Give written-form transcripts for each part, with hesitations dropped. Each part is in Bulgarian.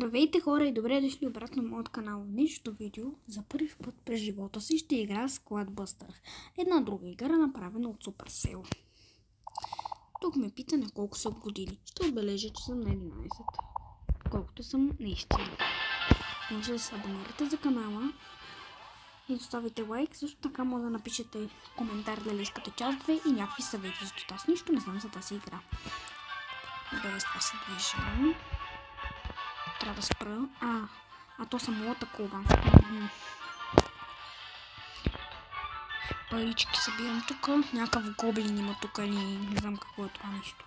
Здравейте хора и добре дошли обратно на моят канал. В днешното видео за първи път през живота си ще играя с Cladbusters. Една друга игра, направена от Supercell. Тук ме пита на колко са години. Ще отбележа, че съм на 11. Колкото съм наистина. Може да се абонирате за канала и да ставите лайк. Също така може да напишете коментар дали искате част 2 и някакви съвети, защото аз нищо не знам за тази игра. Добре, с това се движим. Трябва да спра. То съм мога такова. Парички събирам тук. Някакъв гоблин има тук или не знам какво е това нещо.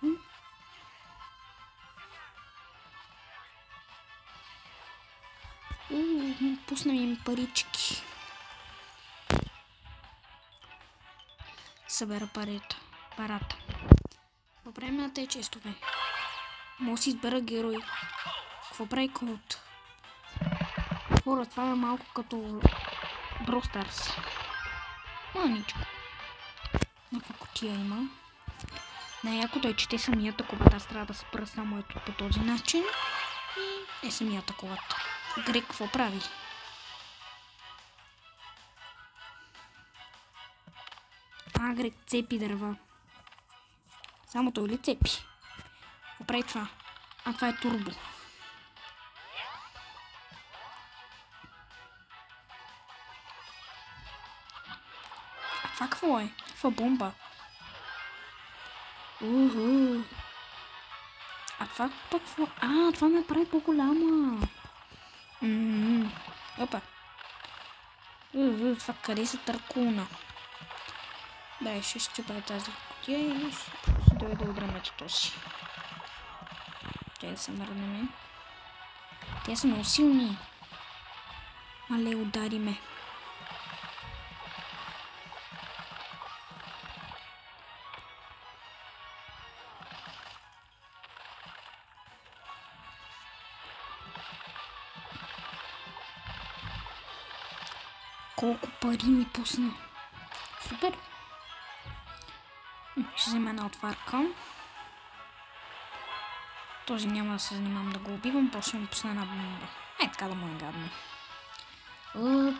Пусна ми парички. Събера парата. По време на тези честове може да си избера герой. Какво прави Клод? Хора, това е малко като Brawl Stars. Ничко. Някаква кутия има. Най-якото е, че те са ми атакуват. Аз трябва да спра само ето по този начин. И те са ми атакуват. Грек какво прави? Грек цепи дърва. Само той ли цепи? Какво прави това? Това е турбо. Това какво е? Това бомба. Това пък какво? Това ме прави по-голяма. Опа. Това къде се търкуна? Да, ще щупя тази кутия и ще дойде да удраме този. Те да се мърнеме. Те са много силни. Мале, удари ме. Колко пари ми пусна. Супер. Ще взема една отварка. Този няма да се занимавам да го убивам, после ще ми пусна една бомба. Така да му е гадно.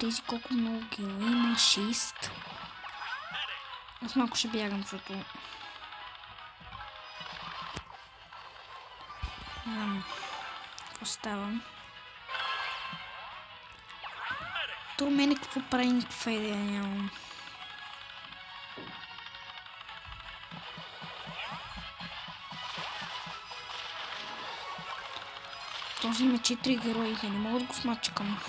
Тези колко много герои има. 6. Аз малко ще бягам, защото... Не знам какво ставам. То мене какво прави, никаква идея нямам. Този има 4 герои, не мога да го смачкам.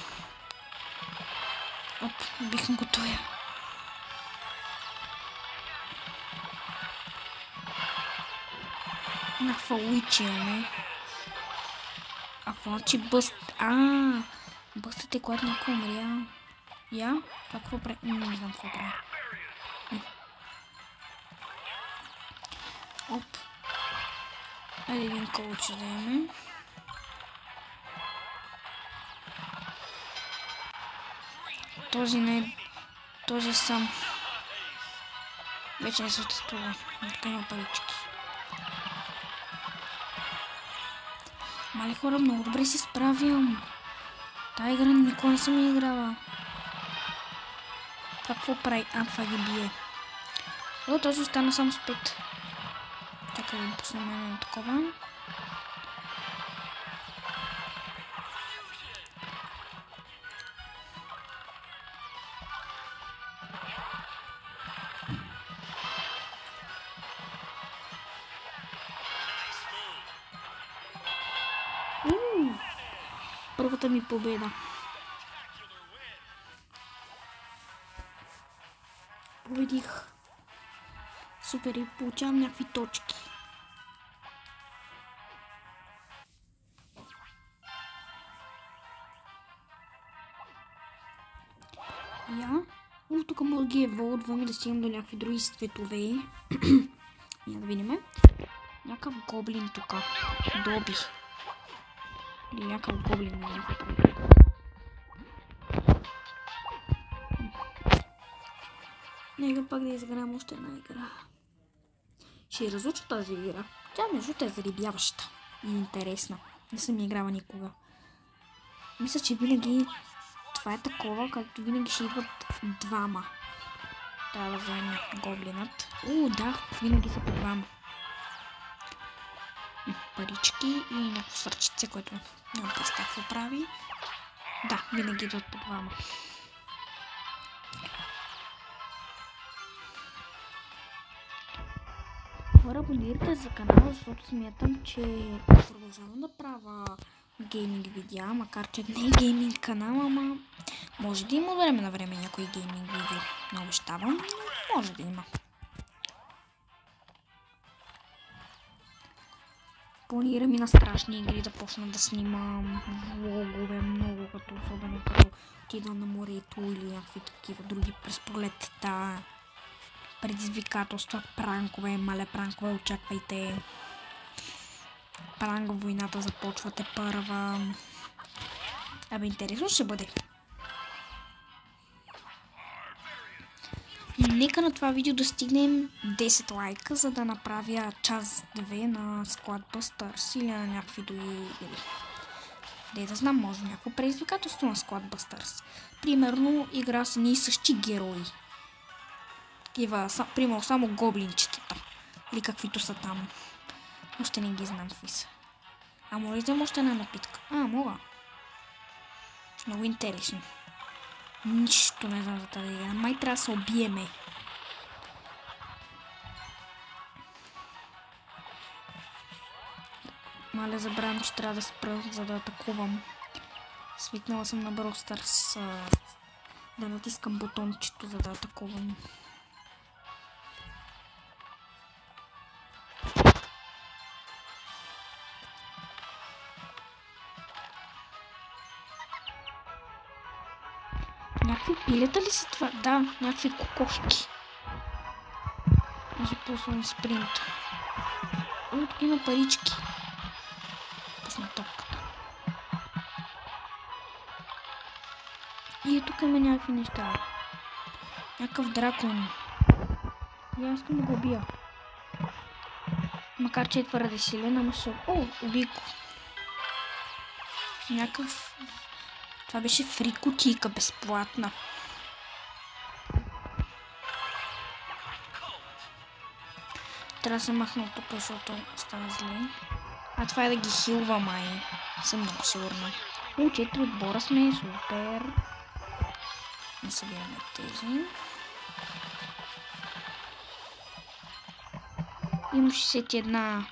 Бихме го тоя. Някаква уичи имаме. Какво значи бъст? Бъстът е когато някой умря. Това какво прави? Не знам какво прави. Айде един коуч да имаме. Този не е... Този сам. Вече не съществува. Така има парички. Мале хора, много добре се справям. Тая игра никога не съм играла. Какво прави? Това ги бие. Този остана само с 5. Чакай да им пуснем едно такова. Първата ми победа. Победих. Супер, и получавам някакви точки. Тук мога да ги еволвам и да стигам до някакви други светове. Я да видим. Някакъв гоблин тук. Доби. Или някакъв гоблин на някакъв прави. Нека пак да изиграем още една игра. Ще разуча тази игра. Тя между е зарибяваща и интересна. Не съм играла никога. Мисля, че винаги това е такова, както винаги ще идват двама. Трябва да вземем гоблинът. Да, винаги са по двама. Парички и някакво сърчице, което няма представа какво прави. Да, винаги идват по двама. Хора, абонирайте за канала, защото смятам, че продължавам да правя гейминг видеа, макар че не е гейминг канал, ама може да има от време на време някои гейминг видео. Не обещавам, но може да има. Планирам и на страшни игри да почна да снимам влогове много, особено като отида на морето или някакви такива други през пролетта. Предизвикателства, пранкове, мале пранкове, очаквайте. Пранк войната започвате първа. Интересно ще бъде. Нека на това видео да стигнем 10 лайка, за да направя част 2 на Squadbusters или на някакви други игри. Да знам, може някакво предизвикателство на Squadbusters. Примерно игра с едни същи герои. Такива, примерно само гоблинчетата. Или каквито са там. Още не ги знам какви са. Мога ли взема още една напитка? Мога. Много интересно. Нищо не знам за тази игра. Май трябва да се убиеме. Мале, забравям, че трябва да спра, за да атакувам. Свикнала съм на Brawl Stars да натискам бутончето, за да атакувам. Някакви пилета ли са това? Да, някакви кокошки. Може пуснем спринт. Тук има парички. Пусна топката. И тук има някакви неща. Някакъв дракон. И аз искам да го убия. Макар че е твърде силен, ама ще... Уби го. Някакъв... Това беше фри кутийка, безплатна. Трябва да се махна от тук, защото става зле. Това е да ги хилва, май. Съм много сигурна. 4 отбора сме, супер. Не събираме тези. Имам 61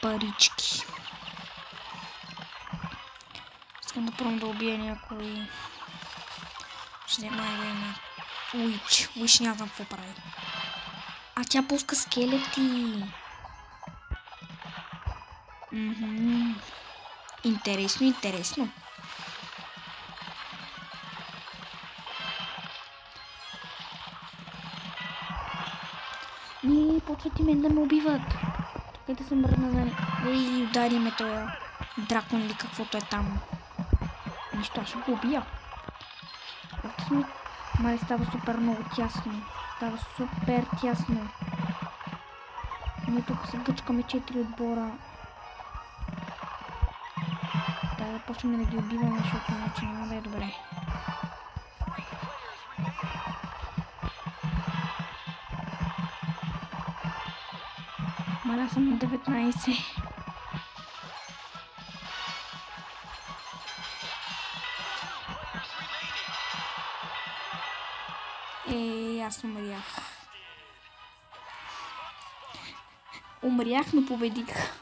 парички. Искам да пробвам да убия някой. Ще взема една Уич. Уич няма знам какво прави. Тя пуска скелети. Интересно, интересно. Почват и мен да ме убиват. Чакай да се мръдна и удариме този дракон или каквото е там. Нищо, аз ще го убия. Мали става супер много тясно. Става супер тясно. Ние тук се гъчкаме 4 отбора. Да почваме да ги убиваме, защото иначе няма да е добре. Маля съм на 19. Аз умрях. Умрях, но победих.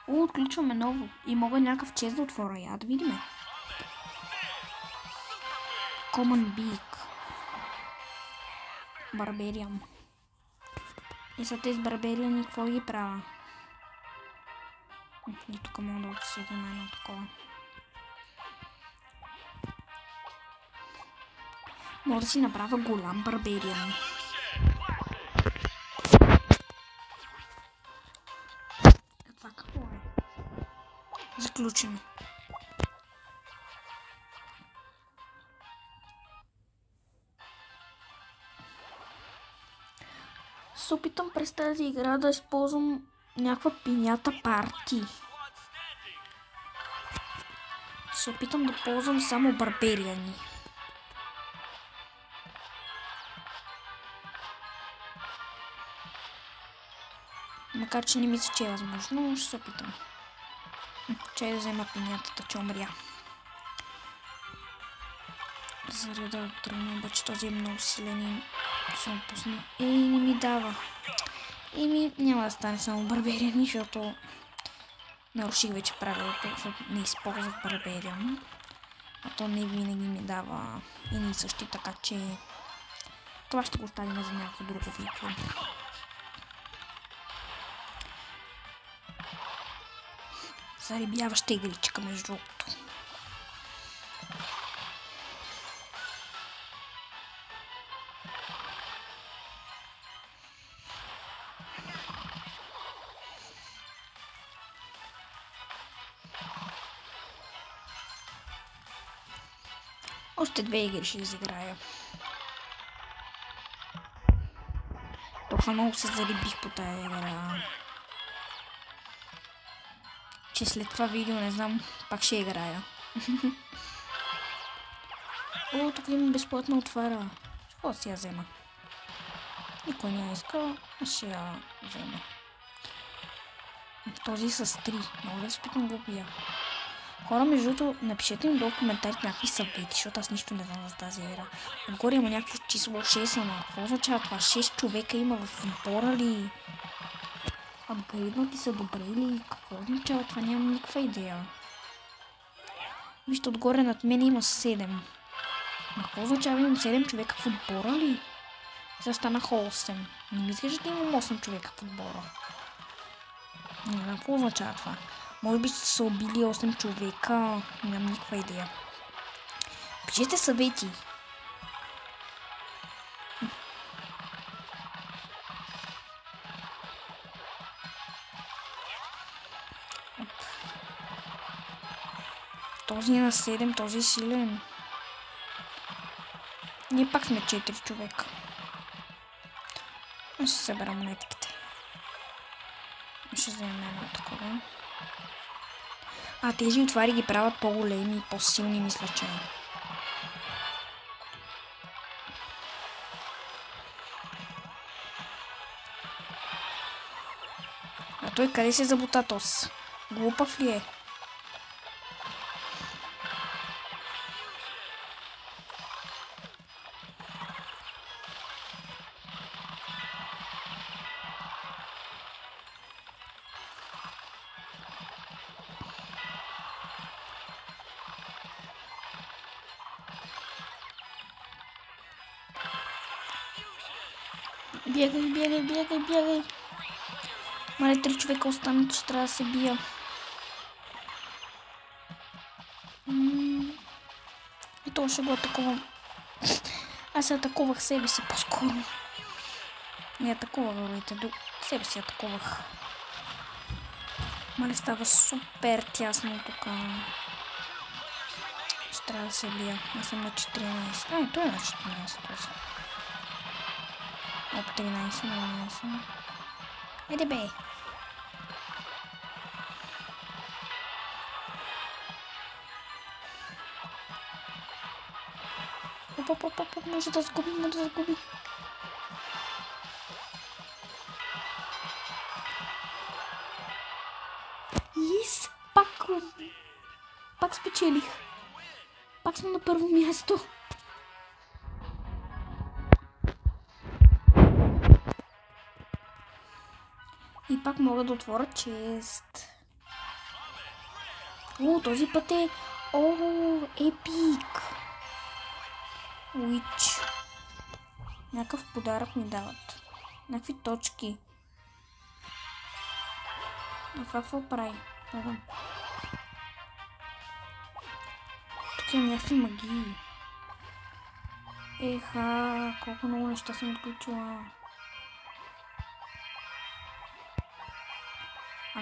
Отключваме ново. И мога някакъв чест да отворя. Я да видим. Common Beak. Барбериан. И са тези барбериани, какво ги правя? И тук мога да отсетим едно такова. Мога да си направя голям барбериан. Това какво е? Заключено. Се опитам през тази игра да използвам някаква пинята парти. Се опитам да ползвам само барбериани. Макар че не мисля, че е възможно, но ще се опитам. Чай да взема пинятата, че умря. Зареда от тръгна, обаче този е много силен и съм пусна. Не ми дава. Няма да стане само барбериани, защото наруших вече правилото, защото не използвах барбериан. А то не винаги ми дава и същи, така че това ще го оставим за някакво друго видео. Заребяваща игричка, между другото. Още 2 игри ще изиграя. Толкова много се заребих по тая игра, че след това видео, не знам, пак ще играя. О, тук има безплатна отвара. Какво си я взема? Никой не я иска, аз ще я взема. Този с 3. Много да се питам глупия. Хора, между другото, напишете ми долу в коментарите някакви съвети, защото аз нищо не знам за тази игра. Отгоре има някакво число 6, ама какво означава това? 6 човека има в отбора ли? Апгрейднати са добре ли? Какво означава това? Нямам никаква идея. Вижте, отгоре над мен има 7. Какво означава? Имам 7 човека в отбора ли? Сега станаха 8. Не ми изглежда да имам 8 човека в отбора. Не знам какво означава това. Може би са убили 8 човека. Нямам никаква идея. Пишете съвети. Този е на 7, този е силен. Ние пак сме 4 човека. Аз ще събера монетиките. Ще вземем едно такова. Тези отвари ги правят по-големи и по-силни, мисля, че. А той къде се забута тос? Глупав ли е? Бягай. Мале, 3 човека останат, че трябва да се бия. И то ще го атакувам. Аз се атакувах себе си по-скоро. Не атакувах, говорите, до себе си атакувах. Мале, става супер тясно тук. Ще трябва да се бия. Аз съм на 14. Той е на 14 този. Оп, 13. Айде бе! Оп, може да сгуби. Yes, пак спечелих. Пак съм на първо място. И пак мога да отворя чест. Този път е... епик. Уич. Някакъв подарък ми дават. Някакви точки. А това какво прави? Не знам. Тук има някакви магии. Колко много неща съм отключила.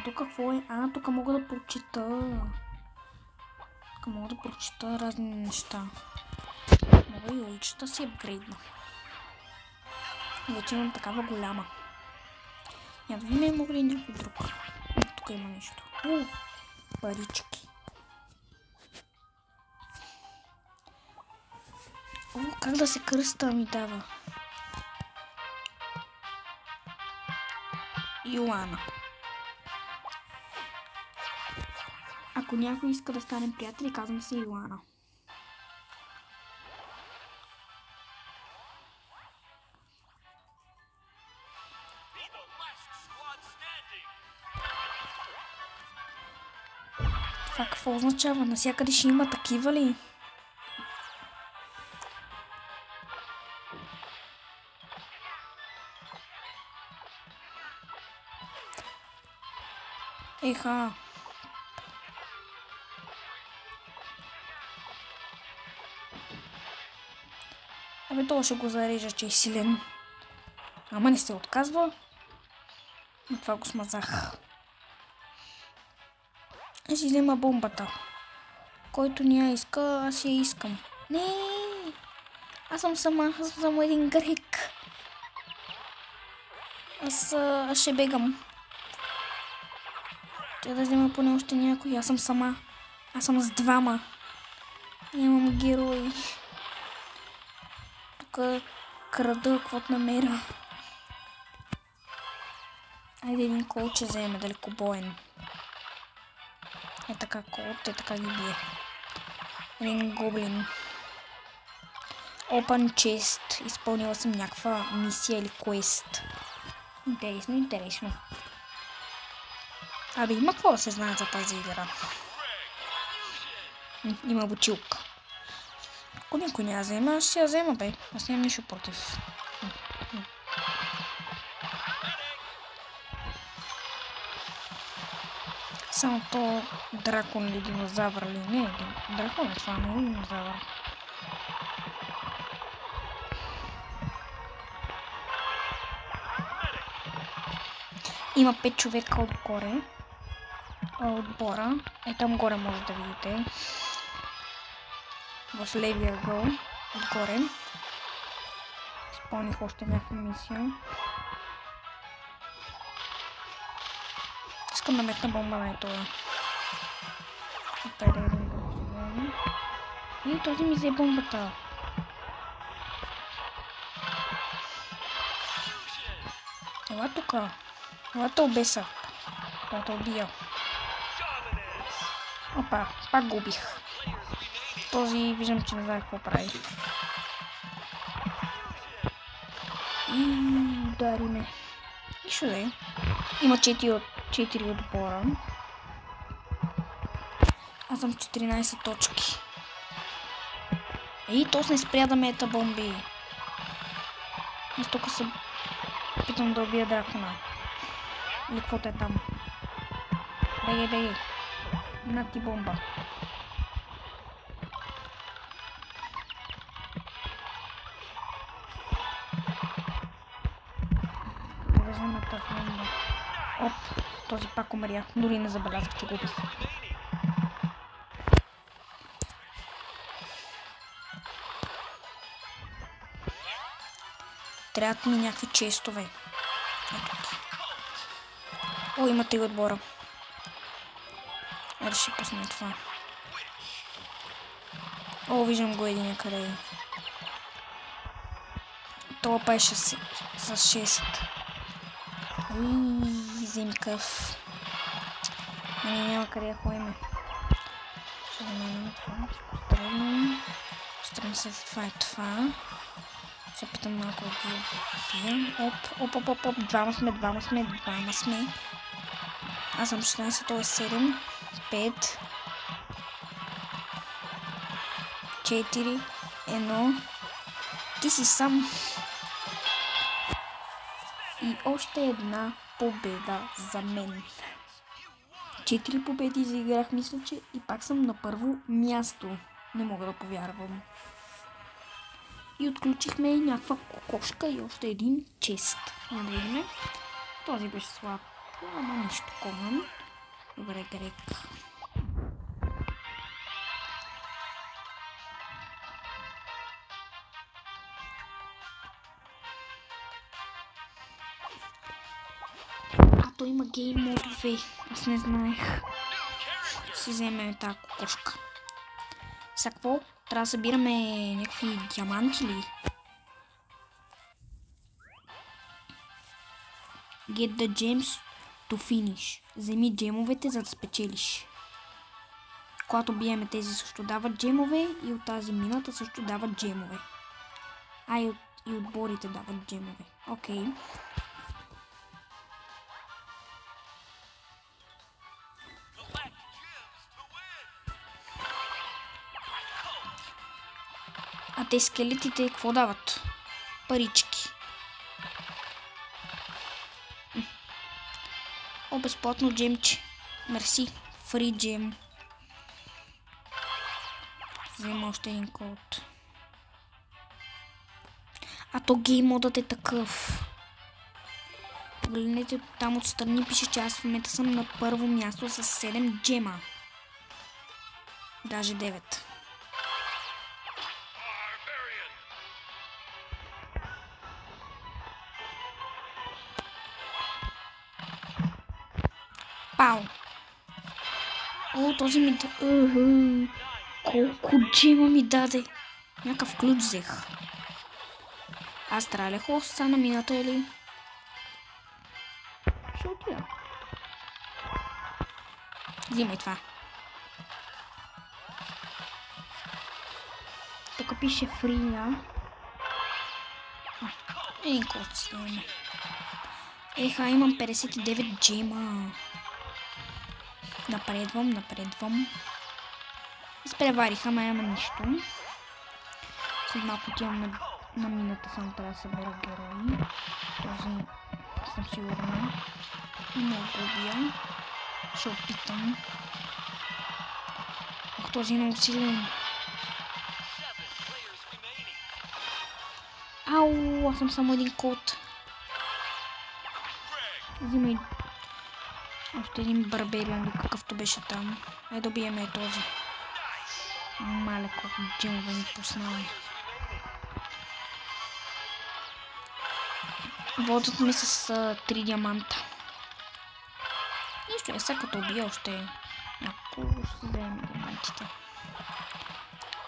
Тук какво е? Тук мога да прочита. Мога да прочита разни неща. Мога и уличата си апгрейдна. Вече имам такава голяма. Я да видим, мога ли някой друг. Тук има нещо. Парички. Как да се кръста ми дава. Йоана. Ако някой иска да станем приятели, казвам се Йоана. Това какво означава? Насякъде ще има такива ли? Еха. Абе, това ще го зарежа, че е силен. Ама не се отказва. Но това го смазах. Аз си взема бомбата. Който не я иска, аз я искам. Не! Аз съм само един грек. Аз ще бегам. Трябва да взема поне още някой. Аз съм сама. Аз съм с двама. Нямам герои. Тук крада, каквото намеря. Айде един кол, че вземе далекобоен. Е така колът, е така ги бие. Един гоблин. Open chest. Изпълнила съм някаква мисия или квест. Интересно, интересно. Абе, има какво да се знае за тази игра. Има бутилка. Ако никой не я взема, аз ще я взема, бе. Аз нямам нищо против. Само то дракон или динозавър ли? Не, дракон е това, не е динозавър. Има 5 човека отгоре. Отбора. Е, там горе може да видите. В левия ъгъл. Отгоре. Изпълних още някаква мисия. Искам да метна бомба на това. И този ми взе бомбата. Ела тука. Ела те обеса. Ела те убия. Опа, пак го убих. Този виждам, че не знае какво прави. И удари ме. Нищо да е. Има 4 отбора. Аз съм 14 точки. Ей, тос не спря да мета бомби. Аз тук се опитам да убия дракона. Или каквото е там. Бегай, бегай. На ти бомба. Да взема тази бомба. Оп, този пак умря. Дори не забелязах, че го убих. Трябват ми някакви честове. О, има 3 отбора. Айде ще пусна това. О, виждам го един къде. Това па е с 6. Вземи къв. Няма къде да ходим. Ще заменим това. Ще поздравим. Ще се това е това. Се опитам малко да ги убия. Оп. Двама сме. Аз съм 16, това е 7. 5. 4. 1. Ти си сам. И още една победа за мен. 4 победи изиграх, мисля, че и пак съм на първо място. Не мога да повярвам. И отключихме някаква кокошка и още един чест. Да видим. Този беше слаб. Ама нищо коман. Добре, грек. той има гейм модове. Аз не знаех. Си вземем тази кокошка. Сега какво? Трябва да събираме някакви диаманти ли? Get the gems to finish. Вземи джемовете, за да спечелиш. Когато биеме тези също дават джемове и от тази мината също дават джемове. И отборите дават джемове. Окей. А те скелетите какво дават? Парички. О, безплатно джемче. Мерси. Фри джем. Взема още един код. А то гейм модът е такъв. Погледнете там отстрани, пише, че аз в момента съм на първо място с 7 джема. Даже 9. Пау! О, този ми даде. Колко джема ми даде. Някакъв ключ взех. Аз трябва ли хвоста на мината или? Ще отида. Взимай това. Тук пише фрия. Един код си имаме. Еха, имам 59 джема. Напредвам. Изпревариха, ама няма нищо. След малко отивам на мината, само трябва да събера герои. Този съм сигурна. Много убия. Ще опитам. Ох, този е много силен. Ау, аз съм само един код. Взимай още един барбериан, какъвто беше там. Ай да убиеме този. Мале, колко джемове ни пуснава. Водят ми с 3 диаманта. Нищо, сега като убия още няколко, ще си вземем диамантите.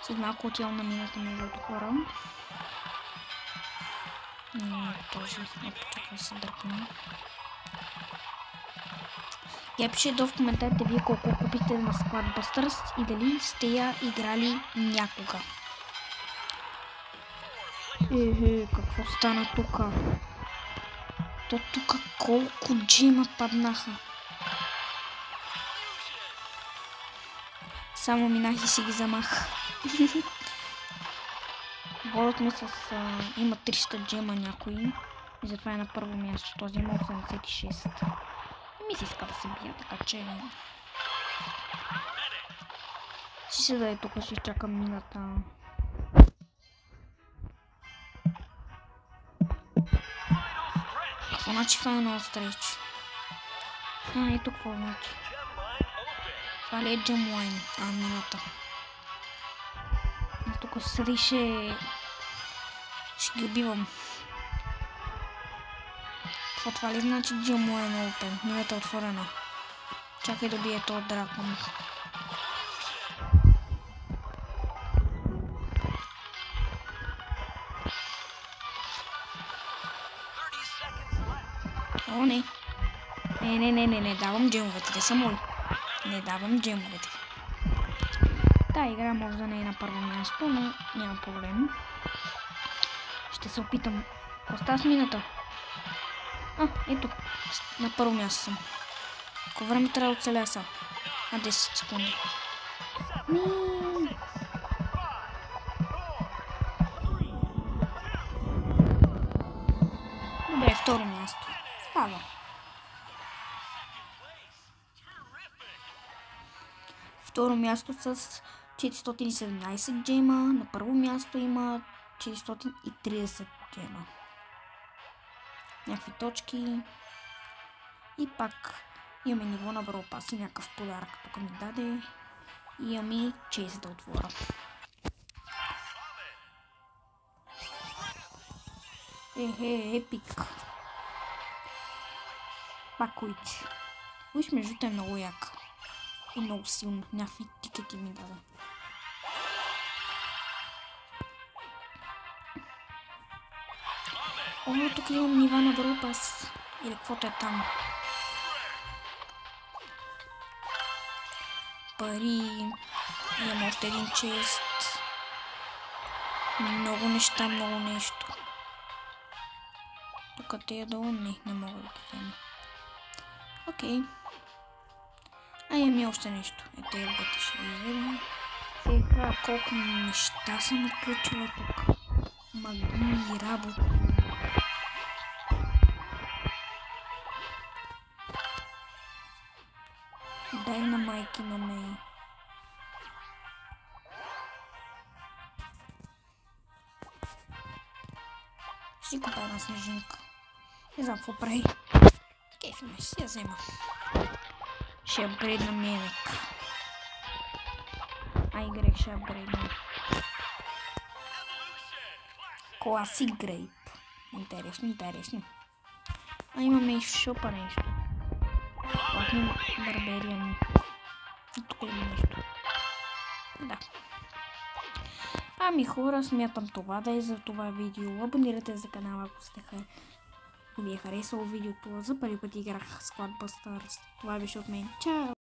След малко отивам на мината между хора. Този не почаква да се дръпне. Я пишете долу в коментарите вие колко купите на Squadbusters и дали сте я играли някога. Какво стана тука? То тука колко джема паднаха. Само минах и си ги замах. Водят ми с... има 300 джема някои. И затова е на първо място. Този има 86. Ми се иска да се бия, така че... Си се да е тук, ще чакам мината. Какво значи Final Stretch? Ето какво значи. Това ли е Gemline? Мината. Тук се седи ще ги убивам. Какво това ли значи Gemline Open? Мината е отворена. Чакай да бие този дракон. О, не. Не давам джемовете, те са мои. Не давам джемовете. Та игра може да не е на първо място, но няма проблем. Ще се опитам. Остава с мината. Ето. На първо място съм. Колко време трябва да оцеля са? 10 секунди. Добре, второ място. Става. Второ място с 417 джема. На първо място има 430 джема. Някакви точки. И пак имаме ниво на Бравопас и някакъв подарък тук ми даде. И имаме чест да отворя. Епик. Пак Уич. Уич между е много яка. И много силно. Някакви тикети ми даде. О, тук имам нива на Бропас. Или каквото е там. Пари. Имам още един чест. Много неща, много нещо. Тук те е долу? Не мога да ги взема. Окей. Имам и още нещо. Елбата ще изгледа. Сега колко неща съм отключила тук. Магии, работи. Дай на майки на ме. Ще си купя една снежинка. Не знам какво прави. Кефи ме, си я взема. Ще апгрейдна менек. Грех ще апгрейдна. Класик грейп. Интересно. Имаме и в шопа нещо. Платни барбериани. И тук има нещо. Да. Хора, смятам това да е за това видео. Абонирайте за канала, ако ви е харесало видеото. За първи път играх с Cloudbusters. Това беше от мен. Чао!